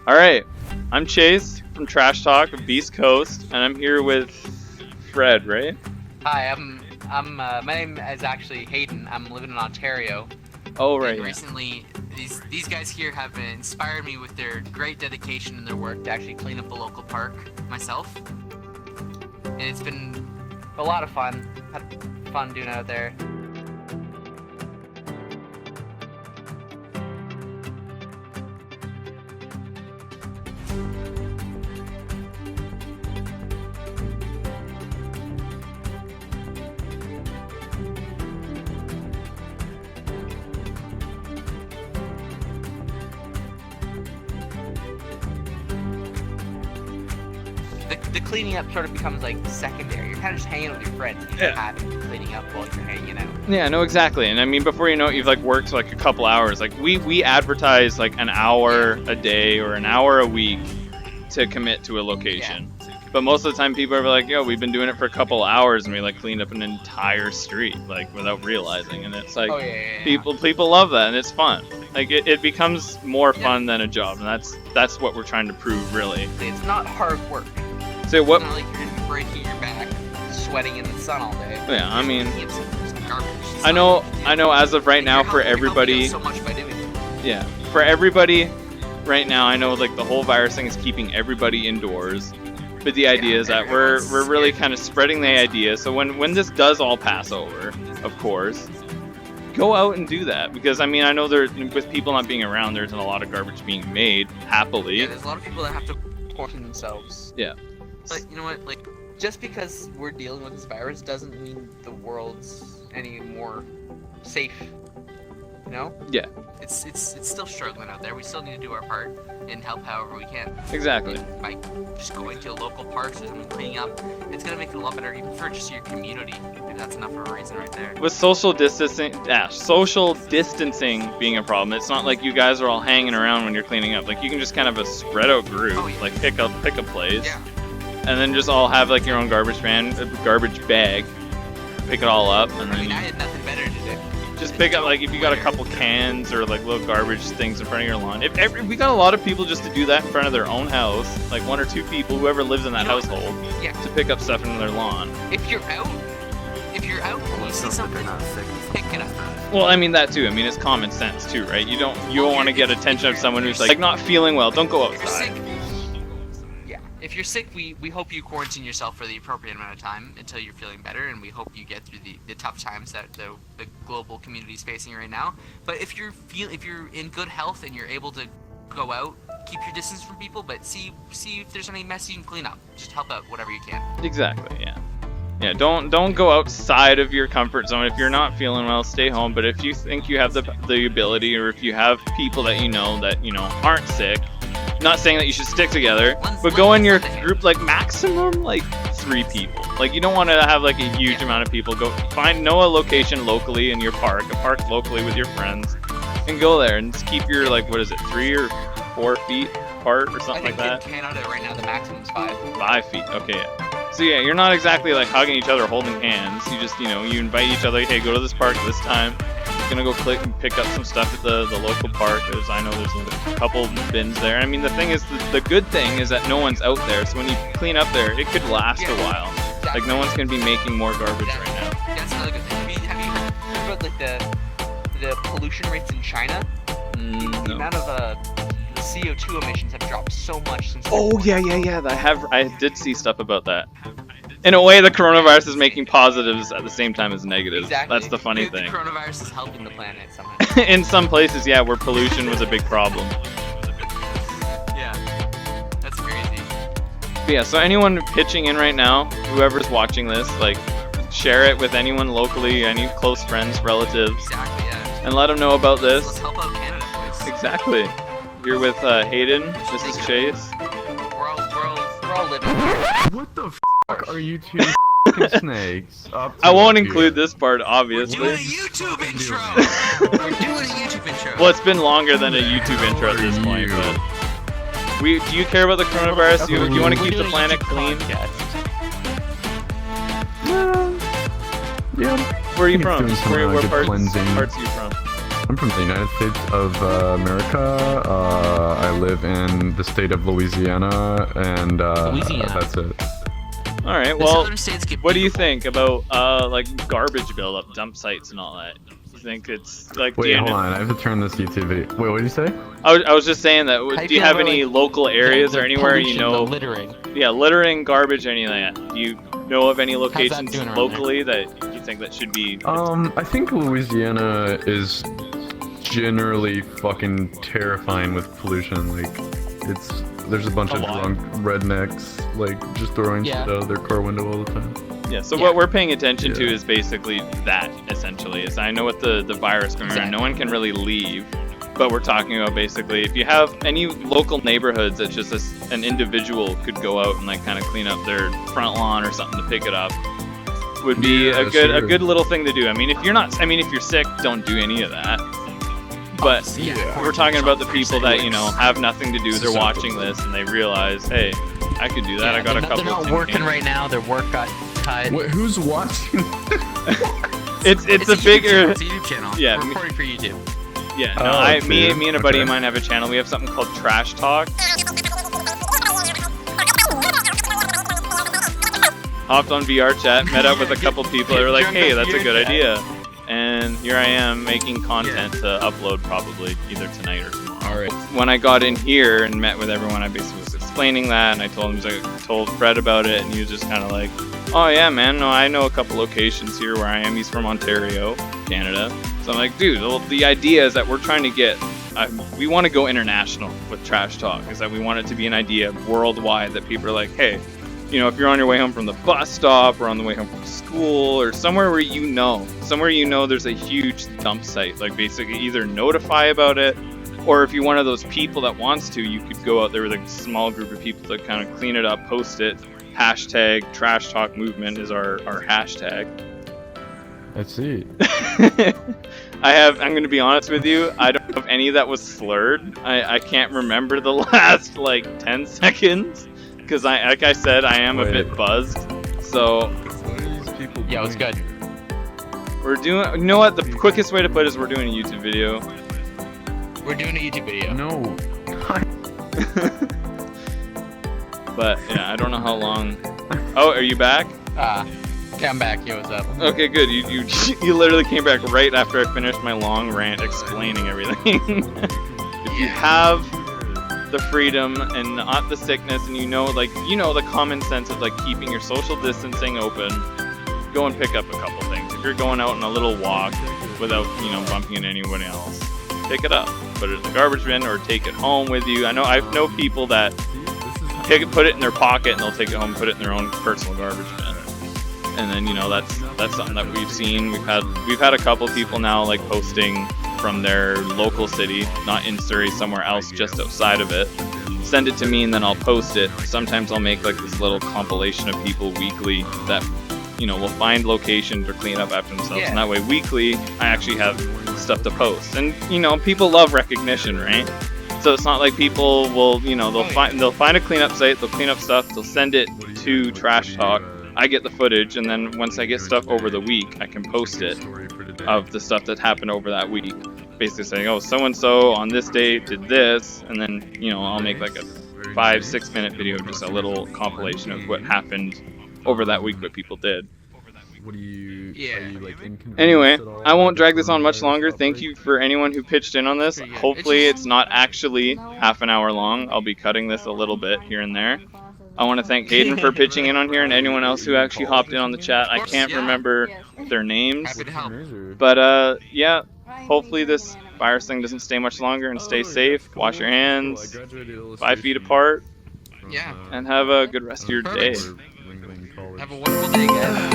All right, I'm Chase from Trash Talk of Beast Coast, and I'm here with Fred, right? Hi, my name is actually Hayden. I'm living in Ontario. Oh, right. And Yeah. recently, these guys here have inspired me with their great dedication in their work to actually clean up a local park myself. And it's been a lot of fun. Had fun doing it out there. The cleaning up sort of becomes like secondary. You're kind of just hanging out with your friends and you're having cleaning up while you're hanging out. Yeah, no, exactly. And I mean, before you know it, you've like worked like a couple hours. Like we advertise like an hour a day or an hour a week to commit to a location. But most of the time, people are like, "Yo, we've been doing it for a couple hours, and we like cleaned up an entire street, like without realizing." And it's like, people love that, and it's fun. Like it becomes more fun than a job, and that's what we're trying to prove, really. It's not hard work. So what? It's not like you're gonna be breaking your back, sweating in the sun all day. Yeah, I mean, some garbage. I know. As of right now, for everybody, so much by doing it. Yeah, for everybody, right now, I know like the whole virus thing is keeping everybody indoors. But the idea is that we're really kind of spreading the idea. So when this does all pass over, of course, go out and do that. Because I mean, I know with people not being around, there isn't a lot of garbage being made, happily. Yeah, there's a lot of people that have to quarantine themselves. Yeah. But you know what? Like, just because we're dealing with this virus doesn't mean the world's any more safe. You know? Yeah. It's still struggling out there. We still need to do our part and help however we can. Exactly. And by just going to local parks and cleaning up, it's gonna make it a lot better even for just your community. Maybe that's enough of a reason right there. With social distancing being a problem, it's not like you guys are all hanging around when you're cleaning up. Like you can just kind of a spread out group, like pick a place, and then just all have like your own garbage bag, pick it all up, and then. I mean, I had nothing better to do. Just pick up, like, if you got a couple cans or, like, little garbage things in front of your lawn. We got a lot of people just to do that in front of their own house, like one or two people, whoever lives in that household, to pick up stuff in their lawn. If you're out and you see something, pick it up. Well, I mean, that too. I mean, it's common sense, too, right? You don't want to get attention of someone who's, like, not feeling well. Don't go outside. If you're sick, we hope you quarantine yourself for the appropriate amount of time until you're feeling better, and we hope you get through the tough times that the global community is facing right now. But if you're in good health and you're able to go out, keep your distance from people, but see if there's any mess you can clean up. Just help out whatever you can. Exactly. Yeah. Yeah. Don't go outside of your comfort zone. If you're not feeling well, stay home. But if you think you have the ability, or if you have people that aren't sick. Not saying that you should stick together, but go in your group like maximum like 3 people. Like you don't want to have like a huge amount of people. Know a location locally in your park, a park locally with your friends, and go there and just keep your 3 or 4 feet apart or something like that. I think in Canada right now the maximum is 5. 5 feet. Okay. Yeah. So yeah, you're not exactly like hugging each other, holding hands. You just you invite each other. Hey, go to this park this time. Gonna go click and pick up some stuff at the local park. I know there's a couple bins there. I mean, the thing is, the good thing is that no one's out there. So when you clean up there, it could last a while. Exactly. Like no one's gonna be making more garbage right now. That's another good thing. Have you heard about like the pollution rates in China? The amount of the CO2 emissions have dropped so much since. Oh yeah. I did see stuff about that. In a way, the coronavirus is making positives at the same time as negatives. Exactly. That's the funny thing. The coronavirus is helping the planet somehow. In some places, yeah, where pollution was a big problem. Yeah, that's crazy. But yeah, so anyone pitching in right now, whoever's watching this, like, share it with anyone locally, any close friends, relatives. Exactly, yeah. And let them know about this. Let's help out Canada, boys. Exactly. You're with Hayden. This is Chace. We're all living here. What the f*** are you two snakes up to? I won't include this part, obviously. We're doing a YouTube intro! We're doing a YouTube intro! Well, it's been longer than a YouTube intro at this point, but... Do you care about the coronavirus? Do you want to keep the planet clean? Yeah. Where are you from? What parts are you from? I'm from the United States of America. I live in the state of Louisiana, and Louisiana. that's it. All right. The Well, southern states get what do you beautiful. think about like garbage buildup, dump sites, and all that? You think it's like? do Wait, you hold know- on. I have to turn this YouTube video. Wait, what did you say? I was just saying that. How Do you feel have about, any like, local areas the or anywhere you pollution, know? the littering. Yeah, littering, garbage, anything like that. Do you know of any locations doing around locally that you think that should be? I think Louisiana is generally fucking terrifying with pollution. Like, there's a bunch A of lot. drunk rednecks, like, just throwing Yeah. shit out of their car window all the time. Yeah. So Yeah. what we're paying attention to Yeah. is basically that. Essentially, is I know what the virus going around. No Exactly. one can really leave. But we're talking about basically if you have any local neighborhoods that just an individual could go out and like kind of clean up their front lawn or something to pick it up would be Yeah, a sure. good little thing to do. I mean, if you're sick, don't do any of that. But Yeah, we're talking about the for people that, sure. have nothing to do. They're watching this and they realize, hey, I could do that. I got a couple They're of not tin working cans. right now. Their work got cut. Wait, who's watching? It's a YouTube bigger. channel, it's a YouTube channel. Yeah, We're me- recording for YouTube. Yeah, no, Oh, me okay. and a buddy of Okay. mine have a channel. We have something called Trash Talk. Hopped on VR chat, met up with a couple people. They were like, "Hey, that's a good idea," and here I am making content to upload probably either tonight or tomorrow. All right. When I got in here and met with everyone, I basically was explaining that, and I told him, I told Fred about it, and he was just kind of like, "Oh yeah, man, no, I know a couple locations here where I am." He's from Ontario, Canada. So I'm like, dude, well, the idea is that we're trying to get, we want to go international with Trash Talk, is that we want it to be an idea worldwide that people are like, hey, if you're on your way home from the bus stop or on the way home from school or somewhere where there's a huge dump site, like basically either notify about it, or if you're one of those people that wants to, you could go out there with a small group of people to kind of clean it up, post it. Hashtag Trash Talk Movement is our hashtag. I see. I'm going to be honest with you, I don't know if any that was slurred. I can't remember the last, 10 seconds, because like I said, I am a Wait. bit buzzed. So, What are these people Yeah, it was doing good. here? we're doing, you know what, the quickest way to put it is we're doing a YouTube video. We're doing a YouTube video. No. But, yeah, I don't know how long. Oh, are you back? Yeah, I'm back. Yo, what's up? Okay, good. You you literally came back right after I finished my long rant explaining everything. If you have the freedom and not the sickness, and the common sense of keeping your social distancing open, go and pick up a couple things. If you're going out on a little walk without bumping into anyone else, pick it up, put it in the garbage bin, or take it home with you. I know people that put it in their pocket and they'll take it home and put it in their own personal garbage bin. And then that's something that we've seen. We've had a couple people now posting from their local city, not in Surrey, somewhere else just outside of it. Send it to me and then I'll post it. Sometimes I'll make this little compilation of people weekly that will find locations or clean up after themselves. Yeah. And that way weekly I actually have stuff to post. And people love recognition, right? So it's not like people will they'll find a cleanup site, they'll clean up stuff, they'll send it to Trash Talk. I get the footage, and then once I get stuff over the week, I can post it of the stuff that happened over that week. Basically saying, oh, so-and-so on this date did this, and then, I'll make a 5-6 minute video, just a little compilation of what happened over that week, what people did. What do you? Yeah. Are you, inconvenienced Anyway, at all I won't with drag the this on much coronavirus longer. Thank outbreak? you for anyone who pitched in on this. Pretty good. Hopefully It's it's not actually half an hour long. I'll be cutting this a little bit here and there. I want to thank Hayden for pitching in on here and anyone else who actually hopped in on the chat. I can't Yeah. remember their names. Happy to help. But yeah, hopefully this virus thing doesn't stay much longer, and stay safe. Wash your hands 5 feet apart, Yeah. and have a good rest of your day. Have a wonderful day, guys.